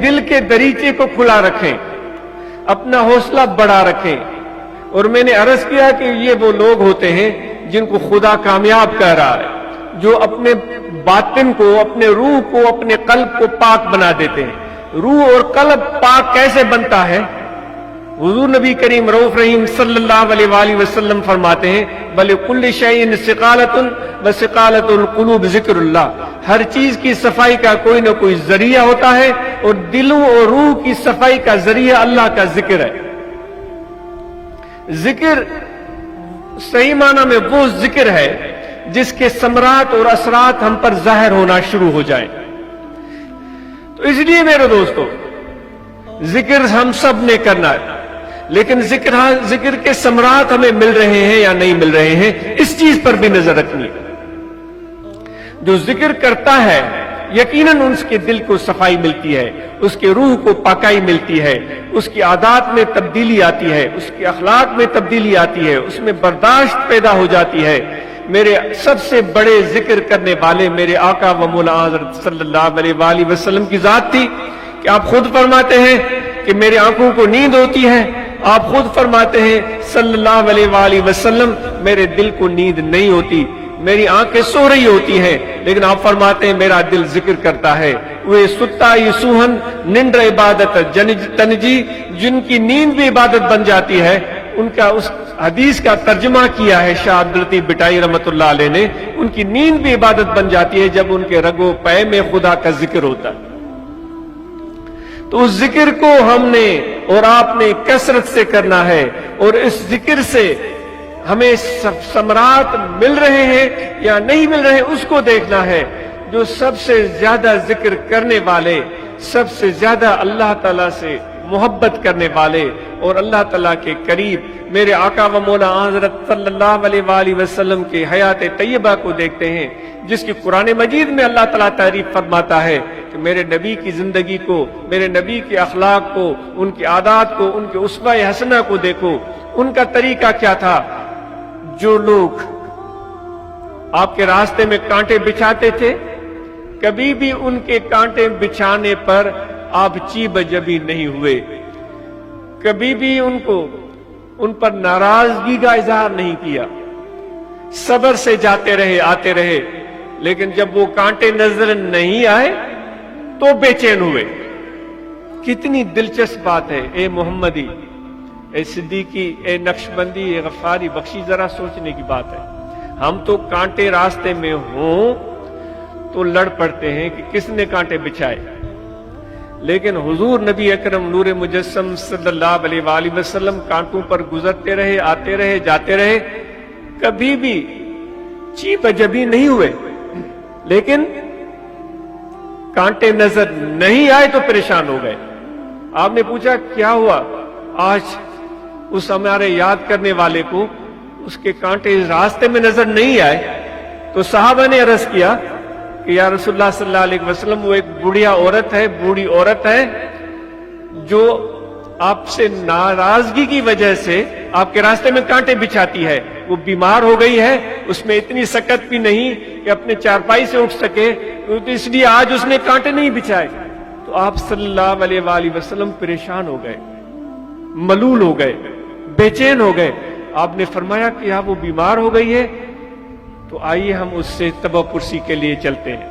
دل کے دریچے کو کھلا رکھیں، اپنا حوصلہ بڑھا رکھیں۔ اور میں نے عرض کیا کہ یہ وہ لوگ ہوتے ہیں جن کو خدا کامیاب کر رہا ہے، جو اپنے باطن کو، اپنے روح کو، اپنے قلب کو پاک بنا دیتے ہیں۔ روح اور قلب پاک کیسے بنتا ہے؟ حضور نبی کریم رؤوف رحیم صلی اللہ علیہ وآلہ وسلم فرماتے ہیں بَلِكُلِّ شَيْءٍ ثِقَالَةٌ وَثِقَالَةُ الْقُلُوبِ ذِكْرُ اللَّهِ۔ ہر چیز کی صفائی کا کوئی نہ کوئی ذریعہ ہوتا ہے، اور دلوں اور روح کی صفائی کا ذریعہ اللہ کا ذکر ہے۔ ذکر صحیح معنی میں وہ ذکر ہے جس کے ثمرات اور اثرات ہم پر ظاہر ہونا شروع ہو جائیں۔ تو اس لیے میرے دوستو، ذکر ہم سب نے کرنا ہے، لیکن ذکر کے ثمرات ہمیں مل رہے ہیں یا نہیں مل رہے ہیں، اس چیز پر بھی نظر رکھنی ہے۔ جو ذکر کرتا ہے یقیناً اس کے دل کو صفائی ملتی ہے، اس کے روح کو پاکائی ملتی ہے، اس کی عادات میں تبدیلی آتی ہے، اس کے اخلاق میں تبدیلی آتی ہے، اس میں برداشت پیدا ہو جاتی ہے۔ میرے سب سے بڑے ذکر کرنے والے میرے آقا و مولا حضرت صلی اللہ علیہ وآلہ وسلم کی ذات تھی کہ آپ خود فرماتے ہیں کہ میرے آنکھوں کو نیند ہوتی ہے، آپ خود فرماتے ہیں صلی اللہ علیہ وآلہ وسلم میرے دل کو نیند نہیں ہوتی، میری آنکھیں سو رہی ہوتی ہیں، لیکن آپ فرماتے ہیں میرا دل ذکر کرتا ہے۔ وہ ستا یہ سوہن نندر عبادت تنجی، جن کی نیند بھی عبادت بن جاتی ہے، ان کا اس حدیث کا ترجمہ کیا ہے شاہ عبداللطیف بٹائی رحمۃ اللہ علیہ نے، ان کی نیند بھی عبادت بن جاتی ہے جب ان کے رگو پے میں خدا کا ذکر ہوتا ہے۔ تو اس ذکر کو ہم نے اور آپ نے کثرت سے کرنا ہے، اور اس ذکر سے ہمیں ثمرات مل رہے ہیں یا نہیں مل رہے ہیں اس کو دیکھنا ہے۔ جو سب سے زیادہ ذکر کرنے والے، سب سے زیادہ اللہ تعالیٰ سے محبت کرنے والے اور اللہ تعالیٰ کے قریب میرے آقا و مولا حضرت صلی اللہ علیہ وآلہ وسلم کے حیات طیبہ کو دیکھتے ہیں، جس کی قرآن مجید میں اللہ تعالیٰ تعریف فرماتا ہے کہ میرے نبی کی زندگی کو، میرے نبی کے اخلاق کو، ان کی عادات کو، ان کے اسوہ حسنہ کو دیکھو۔ ان کا طریقہ کیا تھا؟ جو لوگ آپ کے راستے میں کانٹے بچھاتے تھے، کبھی بھی ان کے کانٹے بچھانے پر آپ چیب جبی نہیں ہوئے، کبھی بھی ان پر ناراضگی کا اظہار نہیں کیا، صبر سے جاتے رہے، آتے رہے، لیکن جب وہ کانٹے نظر نہیں آئے تو بے چین ہوئے۔ کتنی دلچسپ بات ہے، اے محمدی، اے صدیقی، اے نقشبندی، اے غفاری بخشی، ذرا سوچنے کی بات ہے۔ ہم تو کانٹے راستے میں ہوں تو لڑ پڑتے ہیں کہ کس نے کانٹے بچھائے، لیکن حضور نبی اکرم نور مجسم صلی اللہ علیہ وآلہ وسلم کانٹوں پر گزرتے رہے، آتے رہے، جاتے رہے، کبھی بھی چیب جبی نہیں ہوئے، لیکن کانٹے نظر نہیں آئے تو پریشان ہو گئے۔ آپ نے پوچھا کیا ہوا؟ آج اس ہمارے یاد کرنے والے کو اس کے کانٹے راستے میں نظر نہیں آئے، تو صحابہ نے عرض کیا کہ یا رسول اللہ صلی اللہ علیہ وسلم، وہ ایک بوڑھی عورت ہے جو آپ سے ناراضگی کی وجہ سے آپ کے راستے میں کانٹے بچھاتی ہے، وہ بیمار ہو گئی ہے، اس میں اتنی سکت بھی نہیں کہ اپنے چارپائی سے اٹھ سکے، تو اس لیے آج اس نے کانٹے نہیں بچھائے۔ تو آپ صلی اللہ علیہ وآلہ وسلم پریشان ہو گئے، ملول ہو گئے، بے چین ہو گئے۔ آپ نے فرمایا کہ وہ بیمار ہو گئی ہے، تو آئیے ہم اس سے تبہ پرسی کے لیے چلتے ہیں۔